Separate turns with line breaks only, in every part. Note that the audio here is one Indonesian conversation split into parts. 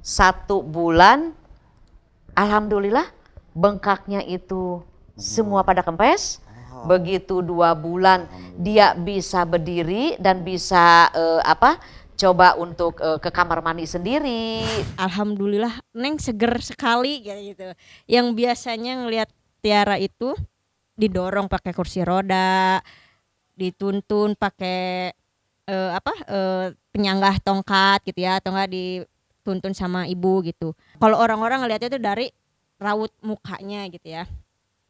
1 bulan, alhamdulillah bengkaknya itu semua pada kempes. Begitu 2 bulan dia bisa berdiri dan bisa coba untuk ke kamar mandi sendiri.
Alhamdulillah Neng seger sekali gitu. Yang biasanya ngelihat Tiara itu didorong pakai kursi roda, dituntun pakai penyanggah tongkat gitu ya, atau enggak dituntun sama ibu gitu. Kalau orang-orang ngelihatnya itu dari raut mukanya gitu ya.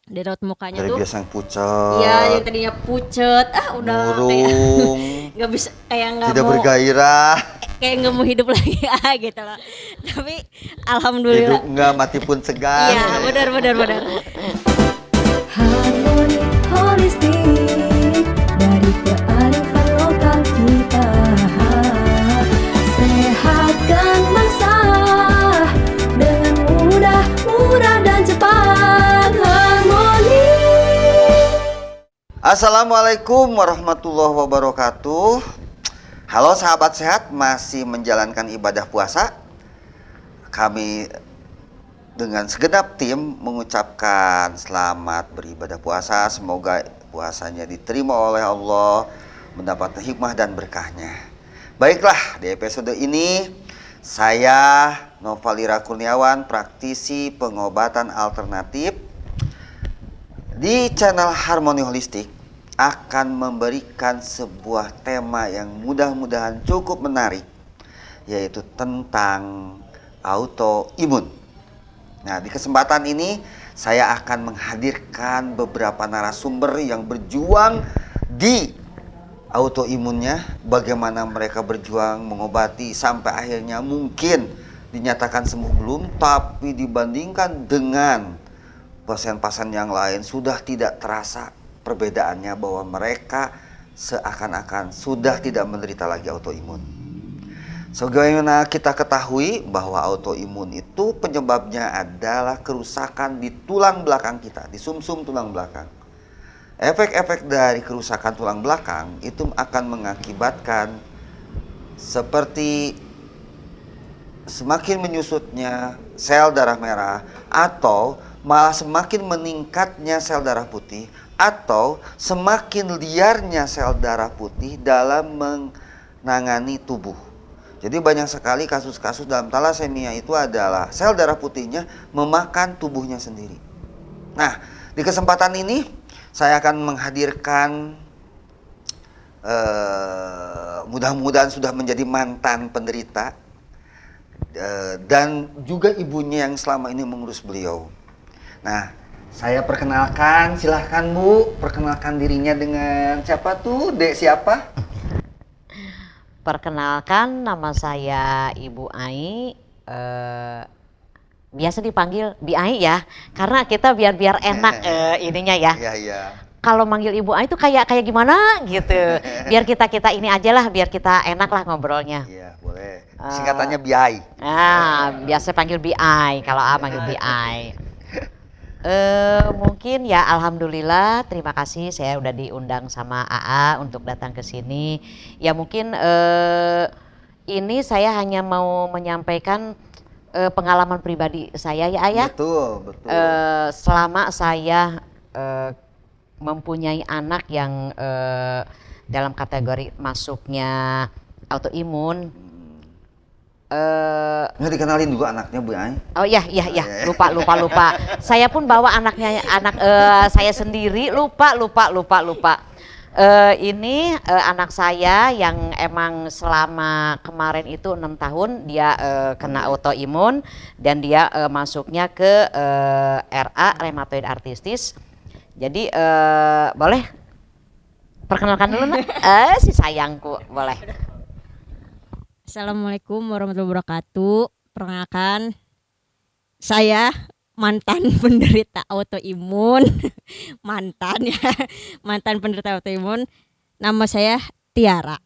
Dari raut mukanya
Dari
tuh
biasa yang pucat,
iya, yang tadinya pucet, udah kayak
murung,
nggak bisa, kayak nggak
tidak
mau,
bergairah,
kayak nggak mau hidup lagi gitu loh. Tapi alhamdulillah,
hidup enggak mati pun segan.
iya benar.
Harmoni holistik dari kearifan lokal kita. Sehatkan bangsa dengan mudah, murah dan cepat. Harmoni.
Assalamualaikum warahmatullahi wabarakatuh. Halo sahabat sehat, masih menjalankan ibadah puasa. Kami dengan segenap tim mengucapkan selamat beribadah puasa. Semoga puasanya diterima oleh Allah, mendapat hikmah dan berkahnya. Baiklah, di episode ini saya Novalira Kurniawan, praktisi pengobatan alternatif di channel Harmoni Holistik, akan memberikan sebuah tema yang mudah-mudahan cukup menarik, yaitu tentang autoimun. Nah, di kesempatan ini saya akan menghadirkan beberapa narasumber yang berjuang di autoimunnya, bagaimana mereka berjuang mengobati sampai akhirnya mungkin dinyatakan sembuh belum, tapi dibandingkan dengan pasien-pasien yang lain sudah tidak terasa perbedaannya, bahwa mereka seakan-akan sudah tidak menderita lagi autoimun. Sebagaimana kita ketahui bahwa autoimun itu penyebabnya adalah kerusakan di tulang belakang kita, di sumsum tulang belakang. Efek-efek dari kerusakan tulang belakang itu akan mengakibatkan seperti semakin menyusutnya sel darah merah, atau malah semakin meningkatnya sel darah putih, atau semakin liarnya sel darah putih dalam menangani tubuh. Jadi banyak sekali kasus-kasus dalam thalassemia itu adalah sel darah putihnya memakan tubuhnya sendiri. Nah, di kesempatan ini saya akan menghadirkan mudah-mudahan sudah menjadi mantan penderita dan juga ibunya yang selama ini mengurus beliau. Nah, saya perkenalkan, silahkan Bu, perkenalkan dirinya dengan siapa tuh, Dek siapa?
Perkenalkan, nama saya Ibu Ai, biasa dipanggil Bi Ai ya, karena kita biar enak ininya ya.
Iya.
Kalau manggil Ibu Ai itu kayak gimana gitu, biar kita ini aja lah, biar kita enak lah ngobrolnya.
Iya, boleh. Singkatannya Biai.
Biasa panggil Bi Ai, kalau A panggil Bi Ai. Mungkin ya, alhamdulillah, terima kasih saya udah diundang sama AA untuk datang ke sini. Ya mungkin ini saya hanya mau menyampaikan pengalaman pribadi saya ya Ayah.
Betul.
Selama saya mempunyai anak yang dalam kategori masuknya autoimun.
Nggak dikenalin juga anaknya Bu Ai?
Oh iya, lupa. Saya pun bawa anak saya sendiri, lupa. Ini anak saya yang emang selama kemarin itu 6 tahun dia kena autoimun, dan dia masuknya ke RA, rheumatoid arthritis. Jadi boleh perkenalkan dulu nak? Si sayangku, boleh.
Assalamualaikum warahmatullahi wabarakatuh. Perkenalkan, saya mantan penderita autoimun. mantan penderita autoimun. Nama saya Tiara.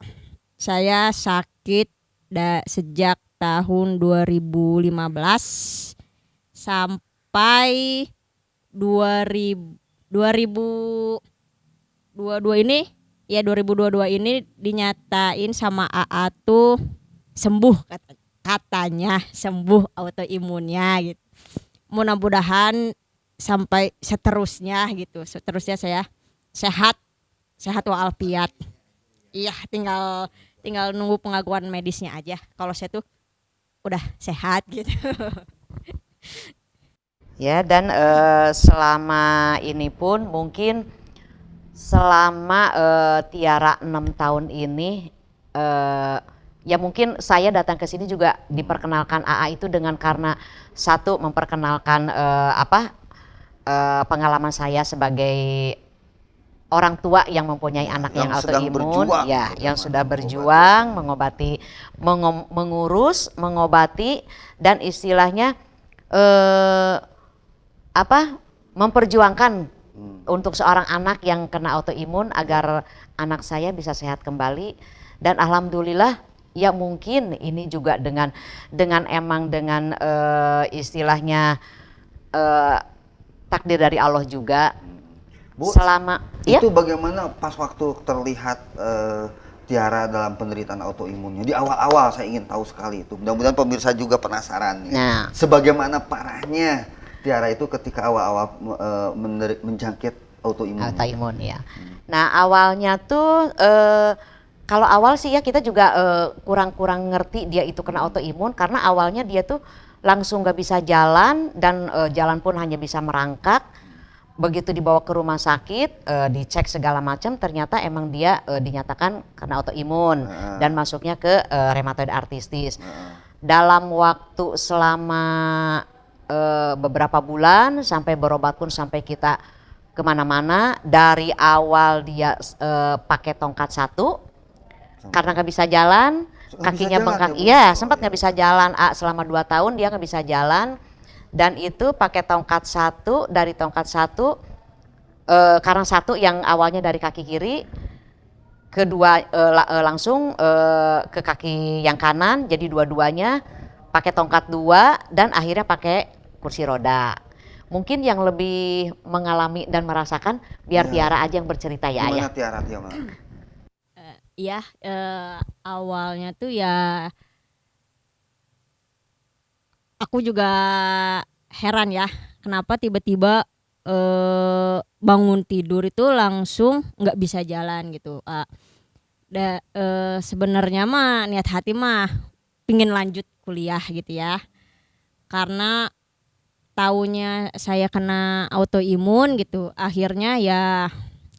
Saya sakit sejak tahun 2015 sampai 2022 ini dinyatain sama AA tuh sembuh katanya sembuh autoimunnya gitu. Mudah-mudahan sampai seterusnya gitu. Seterusnya saya sehat walafiat. Iya, tinggal nunggu pengakuan medisnya aja. Kalau saya tuh udah sehat gitu.
Ya, dan selama ini pun mungkin selama Tiara 6 tahun ini ya mungkin saya datang ke sini juga diperkenalkan AA itu dengan karena satu memperkenalkan pengalaman saya sebagai orang tua yang mempunyai anak yang
sedang
autoimun,
berjuang,
ya,
bagaimana
yang sudah berjuang mengobati, mengurus, mengobati, dan istilahnya memperjuangkan untuk seorang anak yang kena autoimun agar anak saya bisa sehat kembali. Dan alhamdulillah ya mungkin ini juga dengan istilahnya takdir dari Allah juga.
Bu,
Selama
itu bagaimana pas waktu terlihat Tiara dalam penderitaan autoimunnya di awal-awal, saya ingin tahu sekali itu. Mudah-mudahan pemirsa juga penasaran nih.
Nah,
Sebagaimana parahnya Tiara itu ketika awal-awal menjangkit autoimun.
autoimun ya. Nah awalnya tuh kalau awal sih ya kita juga kurang ngerti dia itu kena autoimun karena awalnya dia tuh langsung gak bisa jalan dan jalan pun hanya bisa merangkak. Begitu dibawa ke rumah sakit, dicek segala macam, ternyata emang dia dinyatakan kena autoimun dan masuknya ke rheumatoid arthritis. Dalam waktu selama beberapa bulan sampai berobat pun sampai kita kemana-mana, dari awal dia pakai tongkat 1 karena nggak bisa jalan, kakinya bengkak. Iya, sempat nggak bisa jalan. Selama 2 tahun dia nggak bisa jalan. Dan itu pakai tongkat 1, dari tongkat 1 karena 1 yang awalnya dari kaki kiri, kedua langsung ke kaki yang kanan, jadi dua-duanya pakai tongkat 2 dan akhirnya pakai kursi roda. Mungkin yang lebih mengalami dan merasakan biar Tiara aja yang bercerita ya.
Gimana Tiara?
Iya, awalnya tuh ya aku juga heran ya, kenapa tiba-tiba bangun tidur itu langsung nggak bisa jalan gitu. Sebenarnya mah niat hati mah pingin lanjut kuliah gitu ya, karena taunya saya kena autoimun gitu. Akhirnya ya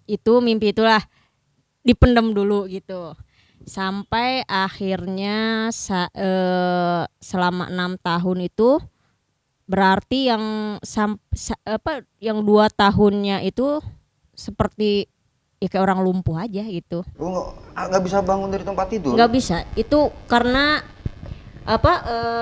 itu mimpi itulah dipendam dulu gitu. Sampai akhirnya selama 6 tahun itu berarti yang 2 tahunnya itu seperti ya kayak orang lumpuh aja gitu.
Nggak bisa bangun dari tempat tidur?
Nggak bisa, itu karena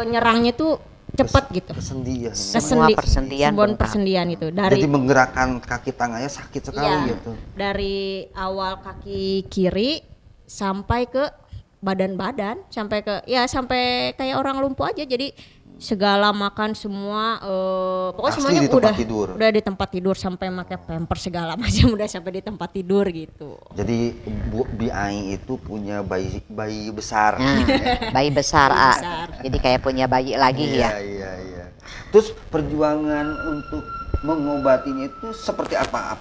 nyerangnya tuh cepat gitu.
Kesendian.
Semua persendian bengkak.
Persendian itu
Jadi menggerakkan kaki tangannya sakit sekali gitu.
Dari awal kaki kiri sampai ke badan sampai kayak orang lumpuh aja. Jadi segala makan semua pokoknya semuanya udah di tempat tidur sampai pakai pamper segala macam udah sampai di tempat tidur gitu.
Jadi Bu Biai itu punya bayi besar.
Bayi besar. Jadi kayak punya bayi lagi ya.
Iya. Terus perjuangan untuk mengobatinya itu seperti apa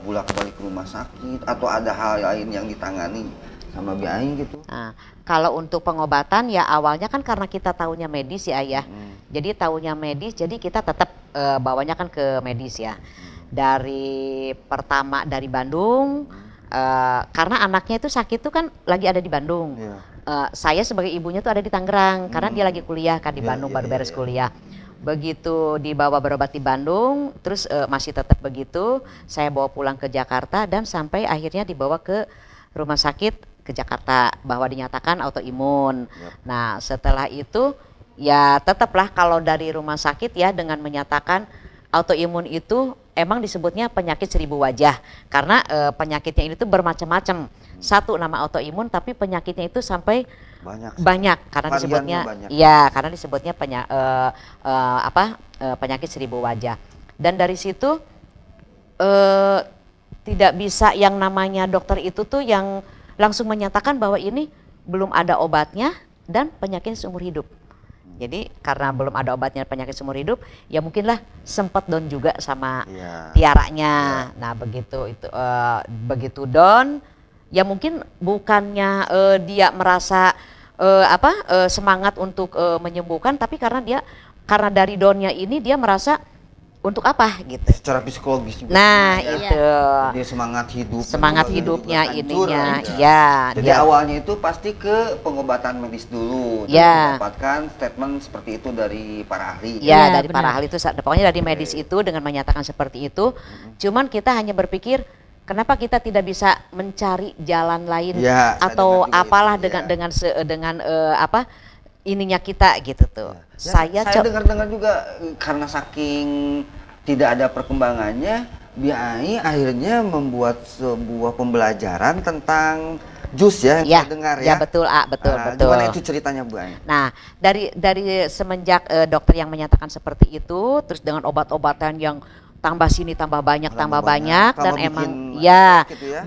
bolak-balik ke rumah sakit atau ada hal lain yang ditangani sama Biai gitu?
Nah, kalau untuk pengobatan ya awalnya kan karena kita taunya medis ya ayah. Jadi taunya medis, jadi kita tetap bawanya kan ke medis ya. Dari pertama dari Bandung, karena anaknya itu sakit tuh kan lagi ada di Bandung. Saya sebagai ibunya tuh ada di Tangerang karena dia lagi kuliah kan di Bandung, baru beres kuliah. Begitu dibawa berobat di Bandung, terus masih tetap begitu, saya bawa pulang ke Jakarta dan sampai akhirnya dibawa ke rumah sakit ke Jakarta bahwa dinyatakan autoimun. Nah setelah itu ya tetaplah kalau dari rumah sakit ya dengan menyatakan autoimun itu emang disebutnya penyakit 1000 wajah karena penyakitnya ini tuh bermacam-macam. Satu nama autoimun tapi penyakitnya itu sampai banyak karena disebutnya karena disebutnya penyakit 1000 wajah. Dan dari situ tidak bisa yang namanya dokter itu tuh yang langsung menyatakan bahwa ini belum ada obatnya dan penyakit seumur hidup. Jadi karena belum ada obatnya penyakit seumur hidup, ya mungkinlah sempat down juga sama
Iya.
tiaranya. Nah begitu itu begitu down, ya mungkin bukannya dia merasa semangat untuk menyembuhkan, tapi karena dari downnya ini dia merasa untuk apa gitu.
Secara psikologis juga.
Nah
ya.
itu
Jadi
semangat
juga
hidupnya
hancur,
ininya,
ya.
ya.
Jadi
dia-
awalnya itu pasti ke pengobatan medis dulu, dan
Ya.
mendapatkan statement seperti itu dari para ahli.
Ya,
Ya,
dari
benar.
para ahli itu, pokoknya dari medis itu dengan menyatakan seperti itu. Cuman kita hanya berpikir, kenapa kita tidak bisa mencari jalan lain
Ya, saya
atau
dengar juga
apalah
itu,
dengan ininya kita gitu tuh.
Ya, saya dengar-dengar juga karena saking tidak ada perkembangannya, BAI akhirnya membuat sebuah pembelajaran tentang jus ya, yang
Ya,
saya dengar
ya betul, betul.
Gimana itu ceritanya, Bu Ai?
Nah, dari semenjak dokter yang menyatakan seperti itu, terus dengan obat-obatan yang tambah sini tambah banyak
Tambah
dan
tambah
emang
bikin
ya
efek gitu ya.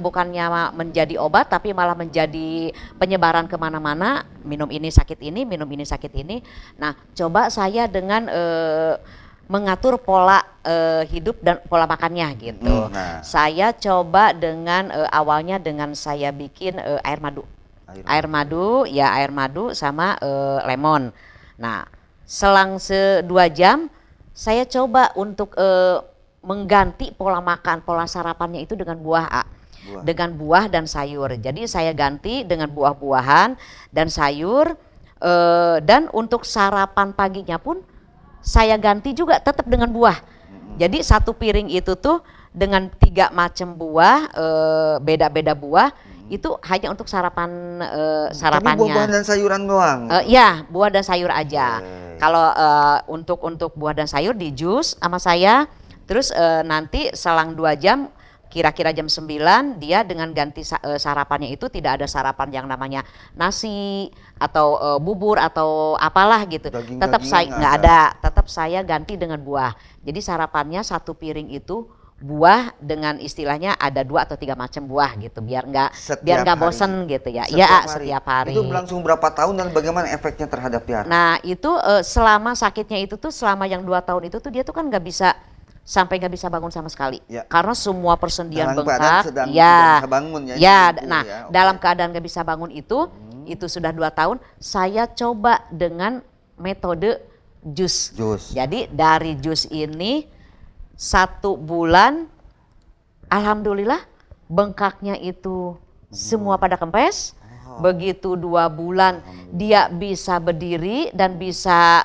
bukannya menjadi obat tapi malah menjadi penyebaran kemana-mana, minum ini sakit ini. Nah, coba saya dengan mengatur pola hidup dan pola makannya gitu.
Nah.
Saya coba dengan awalnya dengan saya bikin air madu. Air madu sama lemon. Nah, selang 2 jam saya coba untuk mengganti pola makan, pola sarapannya itu dengan buah. Dengan buah dan sayur. Jadi saya ganti dengan buah-buahan dan sayur, dan untuk sarapan paginya pun saya ganti juga tetap dengan buah. Jadi 1 piring itu tuh dengan 3 macam buah, beda-beda buah, itu hanya untuk sarapannya.
Tapi buah-buahan dan sayuran doang.
Ya, buah dan sayur aja.
Oke.
Kalau untuk buah dan sayur di jus sama saya, terus nanti selang 2 jam, kira-kira jam 9 dia dengan ganti sarapannya itu tidak ada sarapan yang namanya nasi atau bubur atau apalah gitu.
Daging-dagingan
Tetap saya
nggak
nggak
ada.
ada, tetap saya ganti dengan buah. Jadi sarapannya 1 piring itu buah dengan istilahnya ada 2 atau 3 macam buah gitu, biar nggak
Setiap hari.
bosen gitu ya. Ya, setiap hari.
Itu berlangsung berapa tahun dan bagaimana efeknya terhadap Tiara?
Nah itu selama sakitnya itu tuh selama yang 2 tahun itu tuh dia tuh kan nggak bisa bangun sama sekali,
Ya.
karena semua persendian
Dalam keadaan
bengkak.
sedang
Ya,
tidak bisa bangun ya,
ya.
ibu
Nah
ya, oke.
dalam keadaan nggak bisa bangun itu sudah 2 tahun. Saya coba dengan metode jus. Jadi dari jus ini 1 bulan, alhamdulillah bengkaknya itu semua pada kempes. Begitu 2 bulan dia bisa berdiri dan bisa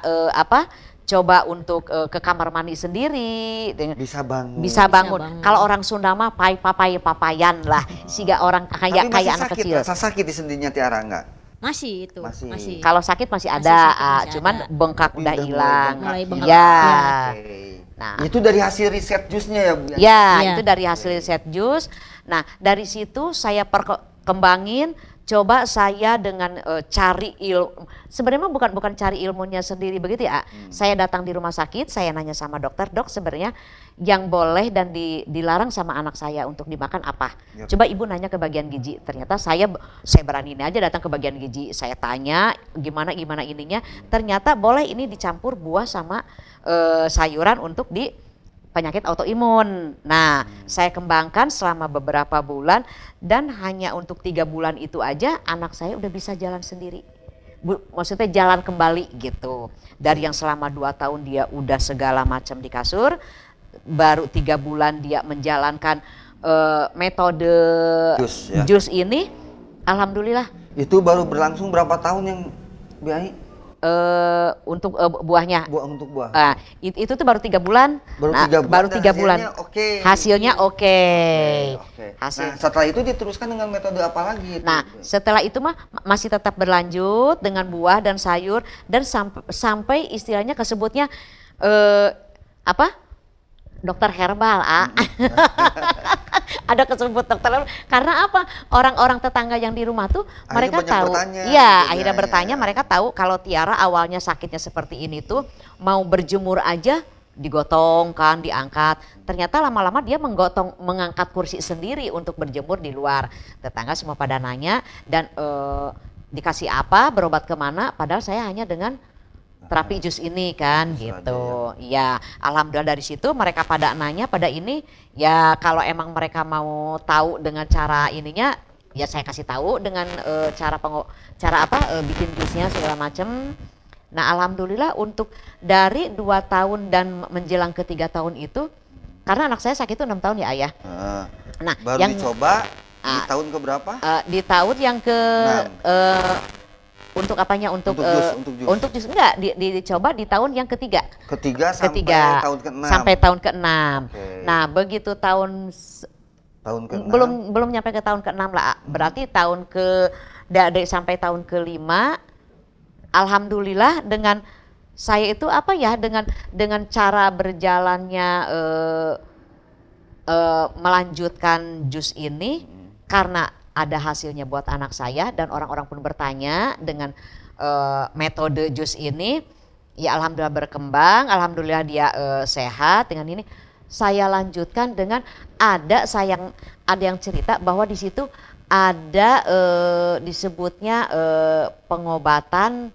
coba untuk ke kamar mandi sendiri
Bisa bangun.
bisa bangun.
bangun.
Kalau orang Sunda mah papayan lah, siga orang
Tapi
kayak
masih
anak
sakit,
kecil.
rasa sakit di sendinya Tiara enggak?
Masih itu,
Masih.
masih.
Kalau sakit masih
Masih
ada,
sakit masih
cuman
ada.
bengkak
Tapi
udah
udah
hilang.
mulai bengkak.
Ya.
Oke.
Nah.
Itu dari hasil riset jusnya ya, Bu?
Ya,
Iya.
itu dari hasil riset jus. Nah, dari situ saya kembangin, coba saya dengan cari ilmu. Sebenarnya bukan cari ilmunya sendiri begitu ya. Saya datang di rumah sakit, saya nanya sama dokter, "Dok, sebenarnya yang boleh dan dilarang sama anak saya untuk dimakan apa?"
Yap.
Coba ibu nanya ke bagian gizi. Ternyata saya berani aja datang ke bagian gizi. Saya tanya gimana ininya. Ternyata boleh ini dicampur buah sama sayuran untuk di penyakit autoimun. Nah, saya kembangkan selama beberapa bulan dan hanya untuk 3 bulan itu aja anak saya udah bisa jalan sendiri. Maksudnya jalan kembali gitu. Dari yang selama 2 tahun dia udah segala macam di kasur, baru 3 bulan dia menjalankan metode
Jus, ya.
jus ini, alhamdulillah.
Itu baru berlangsung berapa tahun yang BAI?
Untuk buahnya.
Untuk buah.
Itu tuh baru 3 bulan.
Baru
Nah,
3 bulan.
baru
dan
3 bulan.
hasilnya oke.
Hasilnya oke.
Oke.
Hasil.
Nah, setelah itu diteruskan dengan metode apa lagi?
Nah, setelah itu mah masih tetap berlanjut dengan buah dan sayur dan sampai istilahnya kesebutnya dokter herbal, Ada kesebut dokter herbal. Karena apa? Orang-orang tetangga yang di rumah tuh
Akhirnya
mereka
banyak
tahu.
bertanya
Iya,
gitu,
akhirnya
ya,
bertanya,
ya.
mereka tahu kalau Tiara awalnya sakitnya seperti ini tuh mau berjemur aja digotong kan, diangkat. Ternyata lama-lama dia mengangkat kursi sendiri untuk berjemur di luar. Tetangga semua pada nanya dan dikasih apa, berobat kemana, padahal saya hanya dengan terapi jus ini kan
Jus
gitu. Iya, alhamdulillah dari situ mereka pada nanya pada ini ya kalau emang mereka mau tahu dengan cara ininya ya saya kasih tahu dengan cara bikin jusnya segala macem. Nah alhamdulillah untuk dari 2 tahun dan menjelang ke 3 tahun itu karena anak saya sakit itu 6 tahun ya ayah. Nah
Baru
yang
dicoba di tahun keberapa?
di tahun yang ke
6.
untuk apanya untuk
Untuk jus.
enggak dicoba di tahun yang ketiga
Ketiga sampai tahun ke-6.
sampai tahun ke-6.
Oke.
Nah begitu tahun
ke-6
belum nyampe ke tahun ke-6 lah, berarti tahun dari sampai tahun ke-5 alhamdulillah dengan saya itu apa ya dengan cara berjalannya melanjutkan jus ini karena ada hasilnya buat anak saya dan orang-orang pun bertanya dengan metode jus ini ya alhamdulillah berkembang, alhamdulillah dia sehat dengan ini. Saya lanjutkan dengan ada yang cerita bahwa di situ ada disebutnya pengobatan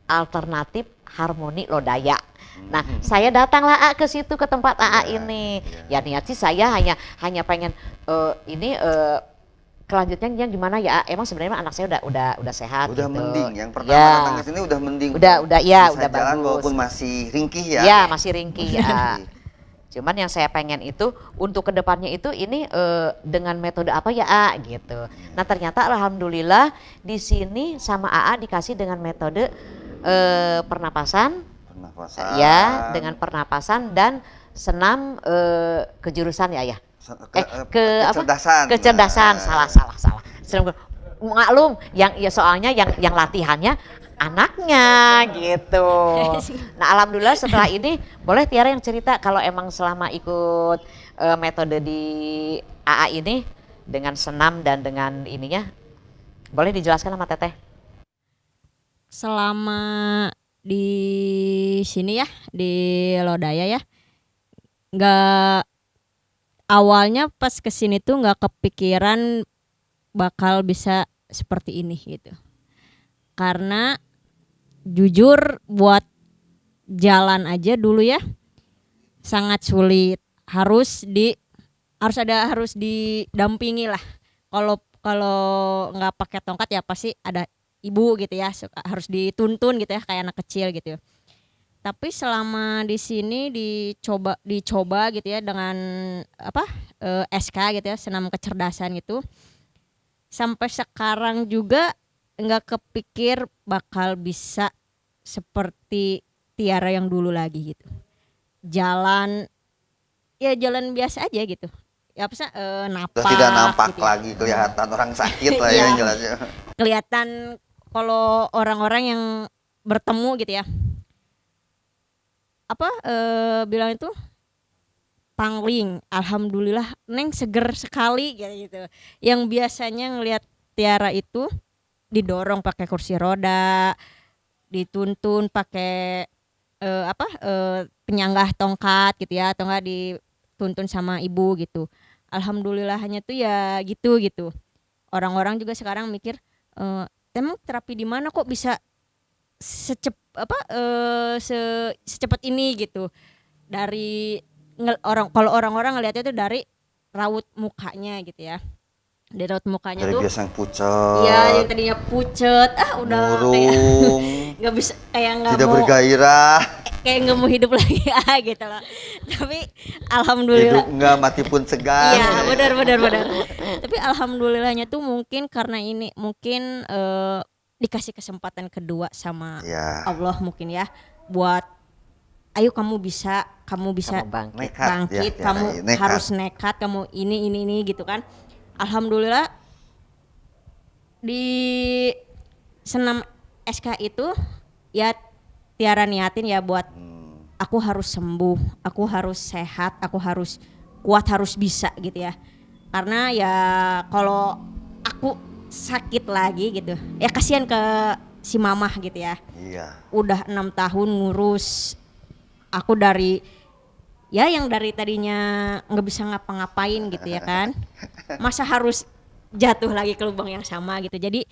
alternatif harmoni lodaya. Nah, saya datanglah ke situ ke tempat AA ini. Ya niat sih saya hanya pengen kelanjutannya gimana ya? Emang sebenarnya anak saya udah sehat.
Udah
gitu.
mending. Yang pertama
Ya.
datang ke sini udah mending.
Udah
Bisa
udah
jalan
bagus.
walaupun masih ringkih ya.
Ya masih ringkih ya. Cuman yang saya pengen itu untuk kedepannya itu ini dengan metode apa ya A gitu. Nah ternyata alhamdulillah di sini sama AA dikasih dengan metode pernapasan. Ya dengan pernapasan dan senam kejurusan ya. Kecerdasan. Salah. Maklum yang ya soalnya yang latihannya anaknya gitu. Nah alhamdulillah setelah ini boleh Tiara yang cerita kalau emang selama ikut metode di AA ini dengan senam dan dengan ininya boleh dijelaskan sama Teteh.
Selama di sini ya di Lodaya ya nggak awalnya pas kesini tuh nggak kepikiran bakal bisa seperti ini gitu. Karena jujur buat jalan aja dulu ya sangat sulit, harus didampingi lah. Kalau nggak pakai tongkat ya pasti ada ibu gitu ya, harus dituntun gitu ya kayak anak kecil gitu. Tapi selama di sini dicoba gitu ya dengan SK gitu ya, senam kecerdasan gitu. Sampai sekarang juga nggak kepikir bakal bisa seperti Tiara yang dulu lagi gitu. Jalan biasa aja gitu. Ya apa napak.
Sudah tidak nampak
gitu ya.
lagi kelihatan orang sakit lah ya yang jelasnya.
Kelihatan kalau orang-orang yang bertemu gitu ya. Bilang itu pangling, alhamdulillah Neng seger sekali gitu. Yang biasanya ngelihat Tiara itu didorong pakai kursi roda, dituntun pakai penyanggah tongkat gitu ya, atau enggak dituntun sama ibu gitu. Alhamdulillahnya tuh ya gitu. Orang-orang juga sekarang mikir, emang terapi di mana kok bisa secepat ini gitu. Dari kalau orang-orang ngelihatnya tuh dari raut mukanya gitu ya. Dari raut mukanya
Dari
tuh
biasa yang pucat.
iya yang tadinya pucet udah
murung,
nggak bisa kayak nggak
tidak
mau
bergairah,
kayak nggak mau hidup lagi gitu loh. Tapi alhamdulillah
hidup enggak mati pun segan.
iya benar. Tapi alhamdulillahnya tuh mungkin karena ini mungkin dikasih kesempatan kedua sama
Ya.
Allah mungkin ya buat ayo kamu bisa
Kamu
bangkit,
ya,
kamu
nekat.
harus nekat, kamu ini gitu kan. Alhamdulillah di senam SK itu ya Tiara niatin ya buat aku harus sembuh, aku harus sehat, aku harus kuat, harus bisa gitu ya. Karena ya kalau aku sakit lagi gitu ya kasihan ke si mamah gitu ya.
Iya.
Udah 6 tahun ngurus aku yang dari tadinya nggak bisa ngapa-ngapain gitu ya kan, masa harus jatuh lagi ke lubang yang sama gitu. Jadi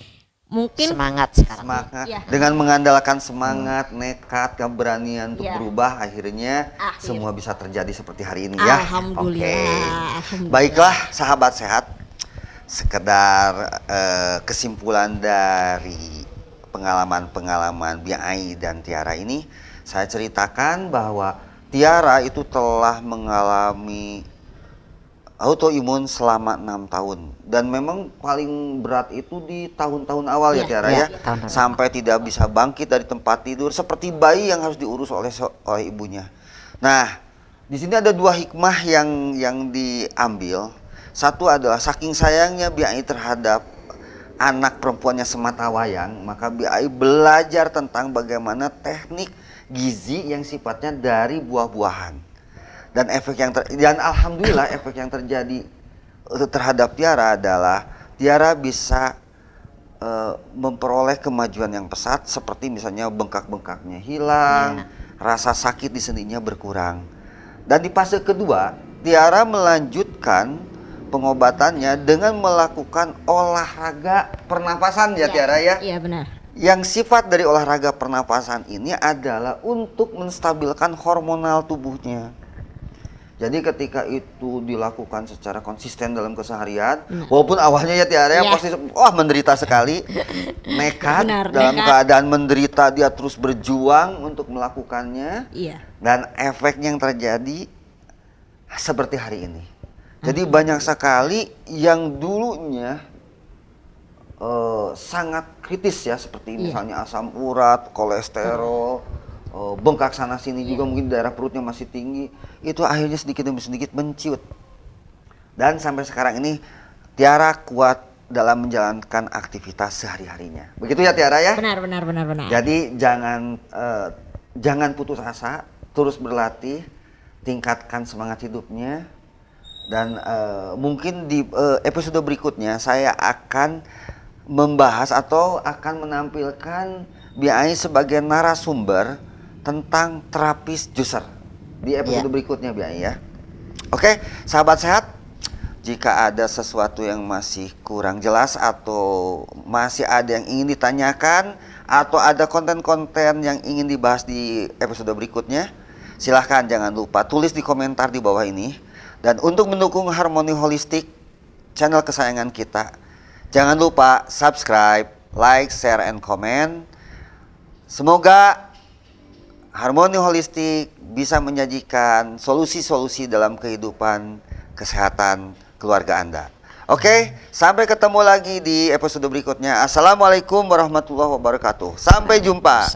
mungkin
Semangat sekarang.
Semangat
Iya.
dengan mengandalkan semangat, nekat, keberanian untuk
Iya.
berubah, akhirnya
Akhir.
semua bisa terjadi seperti hari ini ya.
Alhamdulillah,
Oke.
alhamdulillah.
Baiklah sahabat sehat, sekedar kesimpulan dari pengalaman-pengalaman Biai dan Tiara ini, saya ceritakan bahwa Tiara itu telah mengalami autoimun selama 6 tahun, dan memang paling berat itu di tahun-tahun awal ya
Iya,
Tiara
iya,
ya,
tahun-tahun
sampai tidak bisa bangkit dari tempat tidur seperti bayi yang harus diurus oleh ibunya. Nah, di sini ada dua hikmah yang diambil. Satu adalah saking sayangnya Biai terhadap anak perempuannya sematawayang, maka Biai belajar tentang bagaimana teknik gizi yang sifatnya dari buah-buahan. Dan alhamdulillah efek yang terjadi terhadap Tiara adalah Tiara bisa memperoleh kemajuan yang pesat, seperti misalnya bengkak-bengkaknya hilang, rasa sakit di sendinya berkurang. Dan di fase kedua, Tiara melanjutkan pengobatannya dengan melakukan olahraga pernapasan ya Tiara ya.
Iya benar.
Yang sifat dari olahraga pernapasan ini adalah untuk menstabilkan hormonal tubuhnya. Jadi ketika itu dilakukan secara konsisten dalam keseharian, walaupun awalnya ya Tiara
Iya.
pasti menderita sekali, nekat,
Benar,
dalam
nekat.
keadaan menderita dia terus berjuang untuk melakukannya,
Iya.
dan efeknya yang terjadi seperti hari ini. Jadi banyak sekali yang dulunya sangat kritis ya, seperti
Iya.
misalnya asam urat, kolesterol, bengkak sana sini juga, mungkin daerah perutnya masih tinggi, itu akhirnya sedikit demi sedikit menciut. Dan sampai sekarang ini Tiara kuat dalam menjalankan aktivitas sehari-harinya. Begitu ya Tiara ya?
Benar.
Jadi jangan putus asa, terus berlatih, tingkatkan semangat hidupnya. Dan mungkin di episode berikutnya saya akan membahas atau akan menampilkan Biai sebagai narasumber tentang terapis juicer di episode berikutnya Biai ya. Oke, sahabat sehat, jika ada sesuatu yang masih kurang jelas atau masih ada yang ingin ditanyakan atau ada konten-konten yang ingin dibahas di episode berikutnya, silahkan jangan lupa tulis di komentar di bawah ini. Dan untuk mendukung Harmoni Holistik, channel kesayangan kita, jangan lupa subscribe, like, share, and comment. Semoga Harmoni Holistik bisa menyajikan solusi-solusi dalam kehidupan kesehatan keluarga Anda. Oke, sampai ketemu lagi di episode berikutnya. Assalamualaikum warahmatullahi wabarakatuh. Sampai jumpa.